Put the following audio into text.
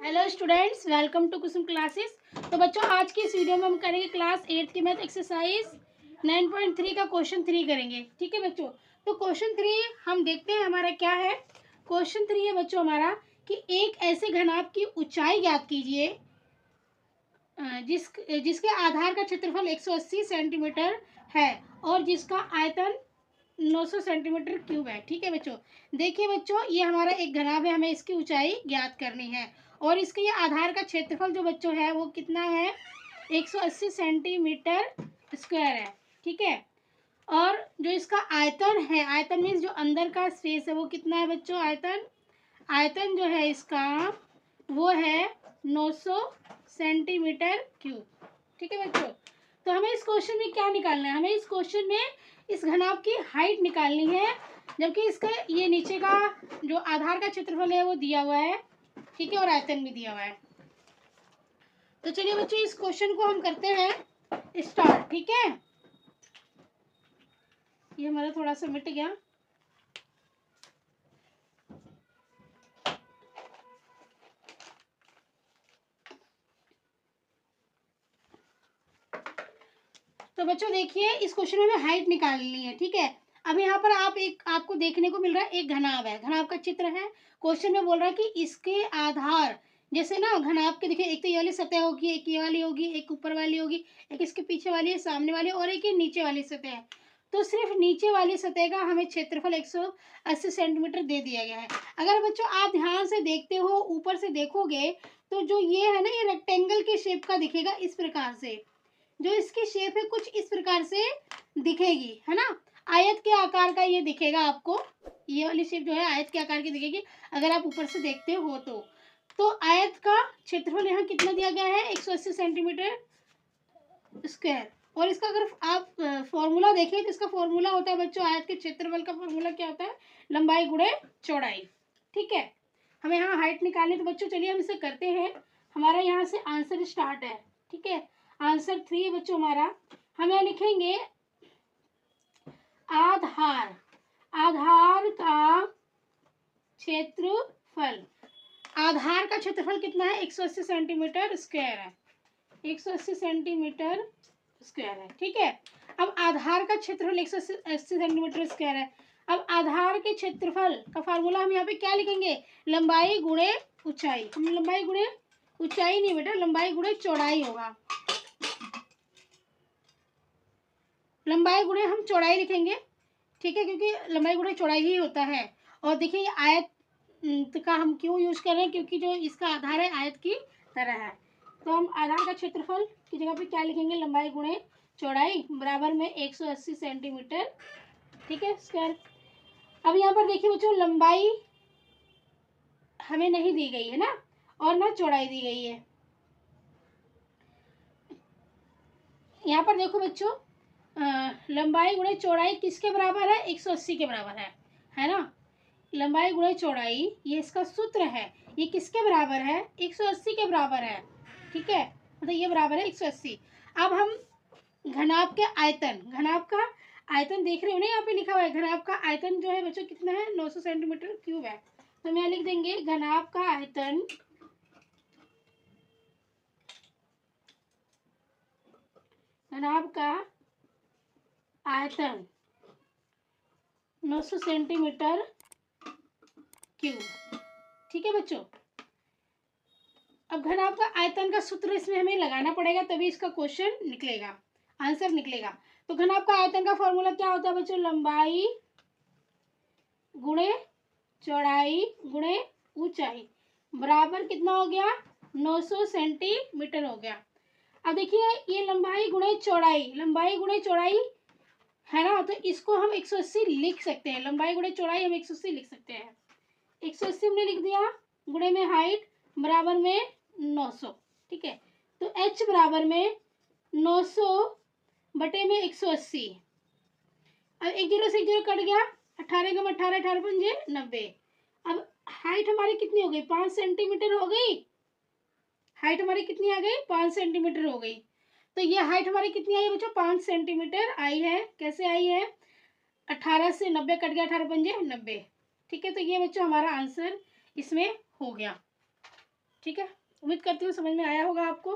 Hello students, welcome to Kusum classes. तो बच्चों, आज की इस वीडियो में हम करेंगे क्लास 8 की मैथ एक्सरसाइज 9.3 का क्वेश्चन 3 करेंगे। ठीक है बच्चों, तो क्वेश्चन 3 हम देखते हैं हमारा क्या है। क्वेश्चन 3 है बच्चों हमारा कि एक ऐसे घनाभ की ऊंचाई ज्ञात कीजिए जिसके आधार का क्षेत्रफल 180 सेंटीमीटर है और जिसका आयतन 900 सेंटीमीटर क्यूब है। ठीक है बच्चों, देखिए बच्चों, ये हमारा एक घनाभ है, हमें इसकी ऊंचाई ज्ञात करनी है और इसके ये आधार का क्षेत्रफल जो बच्चों है वो कितना है, 180 सेंटीमीटर स्क्वायर है। ठीक है, और जो इसका आयतन है, आयतन मीन्स जो अंदर का स्पेस है वो कितना है बच्चों, आयतन जो है इसका वो है 900 सेंटीमीटर क्यूब। ठीक है बच्चों, तो हमें इस क्वेश्चन में क्या निकालना है, हमें इस क्वेश्चन में इस घनाभ की हाइट निकालनी है, जबकि इसका ये नीचे का जो आधार का क्षेत्रफल है वो दिया हुआ है। ठीक है, और आयतन भी दिया हुआ है। तो चलिए बच्चों, इस क्वेश्चन को हम करते हैं स्टार्ट। ठीक है, ये हमारा थोड़ा सा मिट गया। तो बच्चों देखिए, इस क्वेश्चन में हमें हाइट निकालनी है। ठीक है, अब यहाँ पर आपको देखने को मिल रहा है एक घनाभ है, घनाभ का चित्र है। क्वेश्चन में बोल रहा है कि इसके आधार, जैसे ना घनाभ के देखिए, एक तो ये वाली सतह होगी, एक ये वाली होगी, एक ऊपर वाली होगी, एक इसके पीछे वाली है, सामने वाली, और एक ये नीचे वाली सतह है। तो सिर्फ नीचे वाली सतह का हमें क्षेत्रफल 180 सेंटीमीटर दे दिया गया है। अगर बच्चों आप ध्यान से देखते हो, ऊपर से देखोगे तो जो ये है ना, ये रेक्टेंगल के शेप का दिखेगा इस प्रकार से। जो इसकी शेप है कुछ इस प्रकार से दिखेगी, है ना, आयत के आकार का ये दिखेगा आपको। ये वाली शेप जो है आयत के आकार की दिखेगी अगर आप ऊपर से देखते हो तो आयत का क्षेत्रफल यहाँ कितना दिया गया है, 180 सेंटीमीटर स्क्वायर। और इसका अगर आप फॉर्मूला देखें तो इसका फॉर्मूला होता है बच्चों, आयत के क्षेत्रफल का फॉर्मूला क्या होता है, लंबाई गुणे चौड़ाई। ठीक है, हमें यहाँ हाइट निकालनी, तो बच्चों चलिए हम इसे करते हैं। हमारा यहाँ से आंसर स्टार्ट है। ठीक है, आंसर 3 बच्चों हमारा, हम यहाँ लिखेंगे आधार, आधार का क्षेत्रफल, आधार का क्षेत्रफल कितना है, 180 सेंटीमीटर स्क्वायर है, 180 सेंटीमीटर स्क्वायर है। ठीक है, अब आधार का क्षेत्रफल 180 सेंटीमीटर स्क्वायर है। अब आधार के क्षेत्रफल का फार्मूला हम यहाँ पे क्या लिखेंगे, लंबाई गुणे ऊंचाई। हम लंबाई गुणे ऊंचाई नहीं बेटा, लंबाई गुणे चौड़ाई होगा, लंबाई गुणे हम चौड़ाई लिखेंगे। ठीक है, क्योंकि लंबाई गुणे चौड़ाई ही होता है। और देखिए ये आयत का हम क्यों यूज कर रहे हैं, क्योंकि जो इसका आधार है आयत की तरह है। तो हम आधार का क्षेत्रफल की जगह पे क्या लिखेंगे, लंबाई गुणे चौड़ाई बराबर में 180 सेंटीमीटर। ठीक है स्क्वायर। अब यहाँ पर देखिए बच्चों, लंबाई हमें नहीं दी गई है ना, और ना चौड़ाई दी गई है। यहाँ पर देखो बच्चों, लंबाई गुणे चौड़ाई किसके बराबर है, 180 के बराबर है ना। लंबाई गुणे चौड़ाई ये इसका सूत्र है, ये किसके बराबर है, 180 के बराबर है। ठीक है, मतलब ये बराबर है 180। अब हम घनाभ के आयतन, घनाभ का आयतन देख रहे हो ना, यहाँ पे लिखा हुआ है घनाभ का आयतन जो है बच्चों कितना है, 900 सेंटीमीटर क्यूब है। तो हम यहाँ लिख देंगे घनाभ का आयतन, घनाभ का आयतन 900 सेंटीमीटर क्यूब। ठीक है बच्चों, अब घनाभ का आयतन का सूत्र इसमें हमें लगाना पड़ेगा, तभी इसका क्वेश्चन निकलेगा, आंसर निकलेगा। तो घनाभ का आयतन का फॉर्मूला क्या होता है बच्चों, लंबाई गुणे चौड़ाई गुणे ऊंचाई बराबर कितना हो गया, 900 सेंटीमीटर हो गया। अब देखिए ये लंबाई गुणे चौड़ाई, लंबाई गुणे चौड़ाई है ना, तो इसको हम 180 लिख सकते हैं, लंबाई गुणे चौड़ाई हम 180 लिख सकते हैं। 180 हमने लिख दिया, गुणे में हाइट बराबर में 900। ठीक है, तो h बराबर में 900 बटे में 180। अब एक जीरो से एक जीरो कट गया, 18 कम 18, 18 पंजे 90। अब हाइट हमारी कितनी हो गई, 5 सेंटीमीटर हो गई। हाइट हमारी कितनी आ गई, 5 सेंटीमीटर हो गई। तो ये हाइट हमारी कितनी आई बच्चों, 5 सेंटीमीटर आई है। कैसे आई है, 18 से 90 कट गया, 18 पंजे 90। ठीक है, तो ये बच्चों हमारा आंसर इसमें हो गया। ठीक है, उम्मीद करती हूँ समझ में आया होगा आपको।